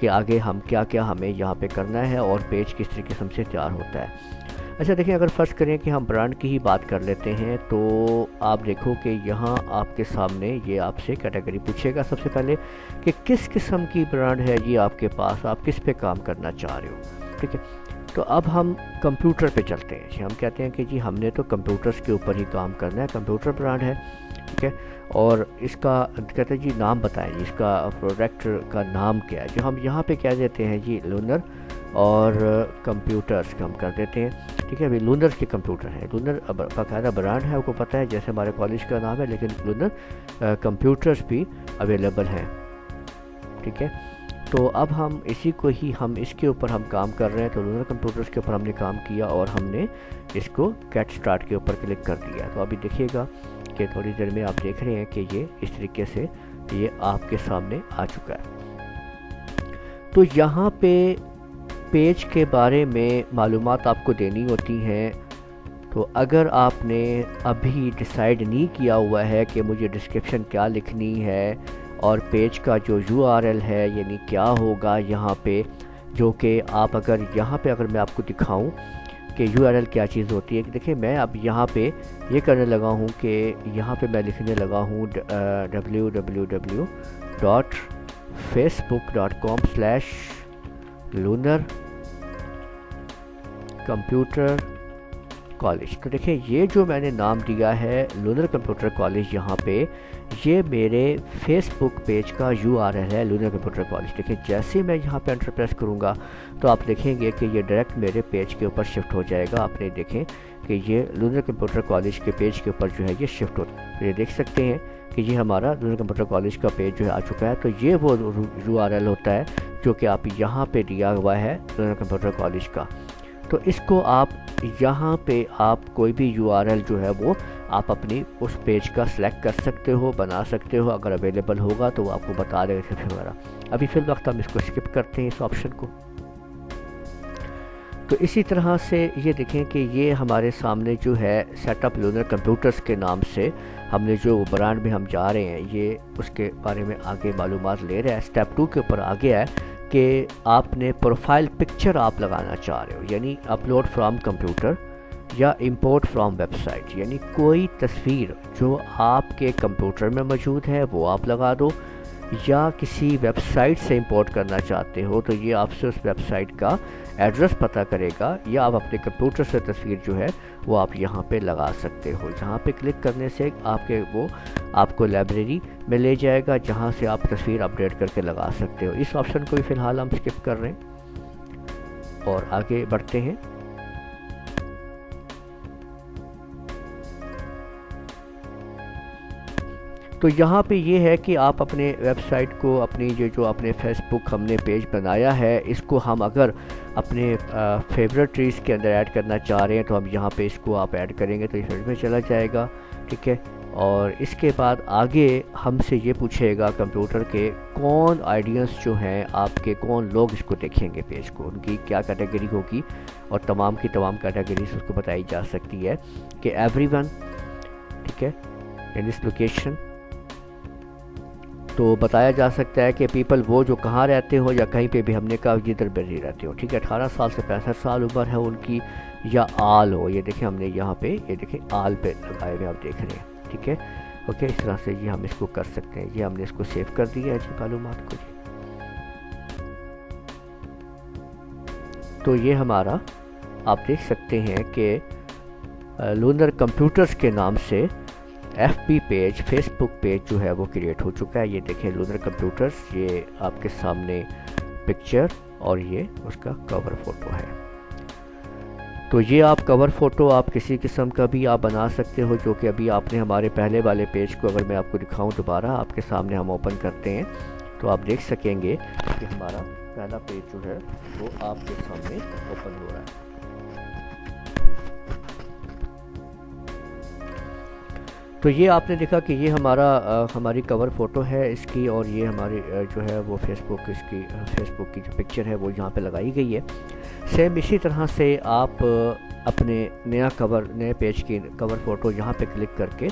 کہ آگے ہم کیا کیا ہمیں یہاں پہ کرنا ہے اور پیج کس طریقے سے تیار ہوتا ہے۔ اچھا دیکھیں، اگر فرض کریں کہ ہم برانڈ کی ہی بات کر لیتے ہیں تو آپ دیکھو کہ یہاں آپ کے سامنے یہ آپ سے کیٹیگری پوچھے گا سب سے پہلے کہ کس قسم کی برانڈ ہے یہ آپ کے پاس، آپ کس پہ کام کرنا چاہ رہے ہو، ٹھیک ہے۔ تو اب ہم کمپیوٹر پہ چلتے ہیں جی، ہم کہتے ہیں کہ جی ہم نے تو کمپیوٹرز کے اوپر ہی کام کرنا ہے، کمپیوٹر برانڈ ہے، ٹھیک ہے۔ اور اس کا کہتے ہیں جی نام بتائیں جی، اس کا پروڈکٹ کا نام کیا ہے، جو ہم یہاں پہ کیا دیتے ہیں جی لونر اور کمپیوٹرز کا ہم کر دیتے ہیں، ٹھیک ہے۔ ابھی لونر کے کمپیوٹر ہے، لونر باقاعدہ برانڈ ہے، آپ کو پتہ ہے جیسے ہمارے کالج کا نام ہے، لیکن لونر کمپیوٹرز بھی اویلیبل ہیں، ٹھیک ہے۔ تو اب ہم اسی کو ہی ہم اس کے اوپر ہم کام کر رہے ہیں، تو لونر کمپیوٹرز کے اوپر ہم نے کام کیا اور ہم نے اس کو گیٹ سٹارٹ کے اوپر کلک کر دیا۔ تو ابھی دیکھیے گا کہ تھوڑی دیر میں آپ دیکھ رہے ہیں کہ یہ اس طریقے سے یہ آپ کے سامنے آ چکا ہے۔ تو یہاں پہ پیج کے بارے میں معلومات آپ کو دینی ہوتی ہیں، تو اگر آپ نے ابھی ڈیسائیڈ نہیں کیا ہوا ہے کہ مجھے ڈسکرپشن کیا لکھنی ہے اور پیج کا جو URL ہے یعنی کیا ہوگا یہاں پہ، جو کہ آپ اگر یہاں پہ اگر میں آپ کو دکھاؤں کہ URL کیا چیز ہوتی ہے، کہ دیکھیں میں اب یہاں پہ یہ کرنے لگا ہوں کہ یہاں پہ میں لکھنے لگا ہوں www.facebook.com/lunar computer کالج۔ تو دیکھیں یہ جو میں نے نام دیا ہے لونر کمپیوٹر کالج، یہاں پہ یہ میرے فیس بک پیج کا URL ہے لونر کمپیوٹر کالج۔ دیکھیں جیسے میں یہاں پہ انٹر پریس کروں گا تو آپ دیکھیں گے کہ یہ ڈائریکٹ میرے پیج کے اوپر شفٹ ہو جائے گا۔ آپ نے دیکھیں کہ یہ لونر کمپیوٹر کالج کے پیج کے اوپر جو ہے یہ شفٹ تو یہ دیکھ سکتے ہیں کہ یہ ہمارا لونر کمپیوٹر کالج کا پیج جو ہے آ چکا ہے۔ تو یہ وہ URL ہوتا ہے جو کہ آپ یہاں پہ دیا ہوا ہے لونر کمپیوٹر کالج کا۔ تو اس کو آپ یہاں پہ آپ کوئی بھی URL جو ہے وہ آپ اپنی اس پیج کا سلیکٹ کر سکتے ہو، بنا سکتے ہو، اگر اویلیبل ہوگا تو وہ آپ کو بتا دے گا وغیرہ۔ ابھی فی الوقت ہم اس کو اسکپ کرتے ہیں اس آپشن کو۔ تو اسی طرح سے یہ دیکھیں کہ یہ ہمارے سامنے جو ہے سیٹ اپ لونر کمپیوٹرز کے نام سے ہم نے جو برانڈ میں ہم جا رہے ہیں، یہ اس کے بارے میں آگے معلومات لے رہا ہے۔ اسٹیپ 2 کے اوپر آگے ہے کہ آپ نے پروفائل پکچر آپ لگانا چاہ رہے ہو، یعنی اپلوڈ فرام کمپیوٹر یا امپورٹ فرام ویب سائٹ، یعنی کوئی تصویر جو آپ کے کمپیوٹر میں موجود ہے وہ آپ لگا دو، یا کسی ویب سائٹ سے امپورٹ کرنا چاہتے ہو تو یہ آپ سے اس ویب سائٹ کا ایڈریس پتہ کرے گا، یا آپ اپنے کمپیوٹر سے تصویر جو ہے وہ آپ یہاں پہ لگا سکتے ہو۔ جہاں پہ کلک کرنے سے آپ کو لائبریری میں لے جائے گا جہاں سے آپ تصویر اپڈیٹ کر کے لگا سکتے ہو۔ اس آپشن کو فی الحال ہم اسکپ کر رہے ہیں اور آگے بڑھتے ہیں۔ تو یہاں پہ یہ ہے کہ آپ اپنے ویب سائٹ کو، اپنی جو اپنے فیس بک ہم نے پیج بنایا ہے، اس کو ہم اگر اپنے فیوریٹریز کے اندر ایڈ کرنا چاہ رہے ہیں تو ہم یہاں پہ اس کو آپ ایڈ کریں گے تو اس میں چلا جائے گا، ٹھیک ہے۔ اور اس کے بعد آگے ہم سے یہ پوچھے گا کمپیوٹر کے کون آئیڈینس جو ہیں آپ کے، کون لوگ اس کو دیکھیں گے پیج کو، ان کی کیا کیٹیگری ہوگی، اور تمام کی تمام کیٹیگریز اس کو بتائی جا سکتی ہے کہ ایوری ون، ٹھیک ہے، ان دس لوکیشن۔ تو بتایا جا سکتا ہے کہ پیپل وہ جو کہاں رہتے ہو یا کہیں پہ بھی ہم نے کہا جدھر بھی رہتے ہو، ٹھیک ہے، 18 سال سے 65 سال عمر ہے ان کی، یا آل ہو، یہ دیکھیں ہم نے یہاں پہ یہ دیکھیں آل پہ لگائے ہوئے آپ دیکھ رہے ہیں، ٹھیک ہے، اوکے۔ اس طرح سے یہ ہم اس کو کر سکتے ہیں، یہ ہم نے اس کو سیو کر دیا ہے جی معلومات کو جی۔ تو یہ ہمارا آپ دیکھ سکتے ہیں کہ لونر کمپیوٹرز کے نام سے FB پیج، فیس بک پیج جو ہے وہ کریٹ ہو چکا ہے۔ یہ دیکھیں لونر کمپیوٹرز، یہ آپ کے سامنے پکچر اور یہ اس کا کور فوٹو ہے۔ تو یہ آپ کور فوٹو آپ کسی قسم کا بھی آپ بنا سکتے ہو، جو کہ ابھی آپ نے ہمارے پہلے والے پیج کو اگر میں آپ کو دکھاؤں دوبارہ آپ کے سامنے ہم اوپن کرتے ہیں تو آپ دیکھ سکیں گے کہ ہمارا پہلا پیج جو ہے وہ آپ کے سامنے اوپن ہو رہا ہے۔ تو یہ آپ نے دیکھا کہ یہ ہماری کور فوٹو ہے اس کی، اور یہ ہماری جو ہے وہ فیس بک کی جو پکچر ہے وہ یہاں پہ لگائی گئی ہے۔ سیم اسی طرح سے آپ اپنے نئے پیج کی کور فوٹو یہاں پہ کلک کر کے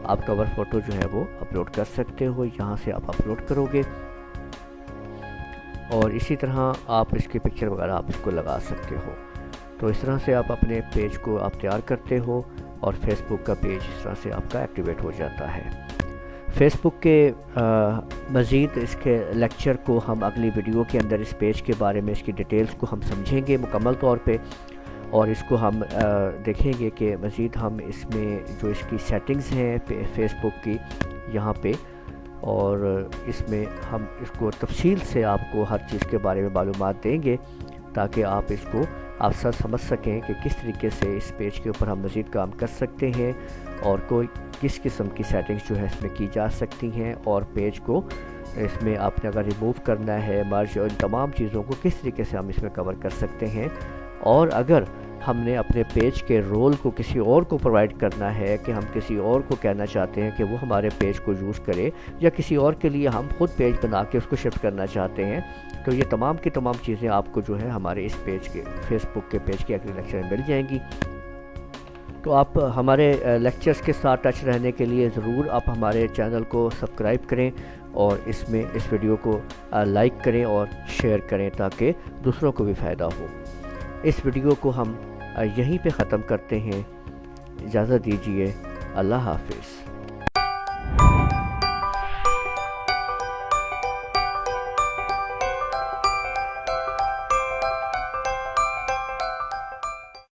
آپ کور فوٹو جو ہے وہ اپلوڈ کر سکتے ہو، یہاں سے آپ اپلوڈ کرو گے اور اسی طرح آپ اس کی پکچر وغیرہ آپ اس کو لگا سکتے ہو۔ تو اس طرح سے آپ اپنے پیج کو آپ تیار کرتے ہو اور فیس بک کا پیج اس طرح سے آپ کا ایکٹیویٹ ہو جاتا ہے۔ فیس بک کے مزید اس کے لیکچر کو ہم اگلی ویڈیو کے اندر اس پیج کے بارے میں اس کی ڈیٹیلز کو ہم سمجھیں گے مکمل طور پہ، اور اس کو ہم دیکھیں گے کہ مزید ہم اس میں جو اس کی سیٹنگز ہیں فیس بک کی یہاں پہ، اور اس میں ہم اس کو تفصیل سے آپ کو ہر چیز کے بارے میں معلومات دیں گے تاکہ آپ اس کو آپ سب سمجھ سکیں کہ کس طریقے سے اس پیج کے اوپر ہم مزید کام کر سکتے ہیں اور کوئی کس قسم کی سیٹنگز جو ہے اس میں کی جا سکتی ہیں، اور پیج کو اس میں آپ نے اگر ریموو کرنا ہے مرج، اور ان تمام چیزوں کو کس طریقے سے ہم اس میں کور کر سکتے ہیں، اور اگر ہم نے اپنے پیج کے رول کو کسی اور کو پرووائڈ کرنا ہے کہ ہم کسی اور کو کہنا چاہتے ہیں کہ وہ ہمارے پیج کو یوز کرے، یا کسی اور کے لیے ہم خود پیج بنا کے اس کو شفٹ کرنا چاہتے ہیں، تو یہ تمام کی تمام چیزیں آپ کو جو ہے ہمارے اس پیج کے فیس بک کے پیج کے اگلے لیکچر میں مل جائیں گی۔ تو آپ ہمارے لیکچرز کے ساتھ ٹچ رہنے کے لیے ضرور آپ ہمارے چینل کو سبسکرائب کریں اور اس ویڈیو کو لائک کریں اور شیئر کریں تاکہ دوسروں کو بھی فائدہ ہو۔ اس ویڈیو کو ہم یہیں پہ ختم کرتے ہیں، اجازت دیجیے، اللہ حافظ۔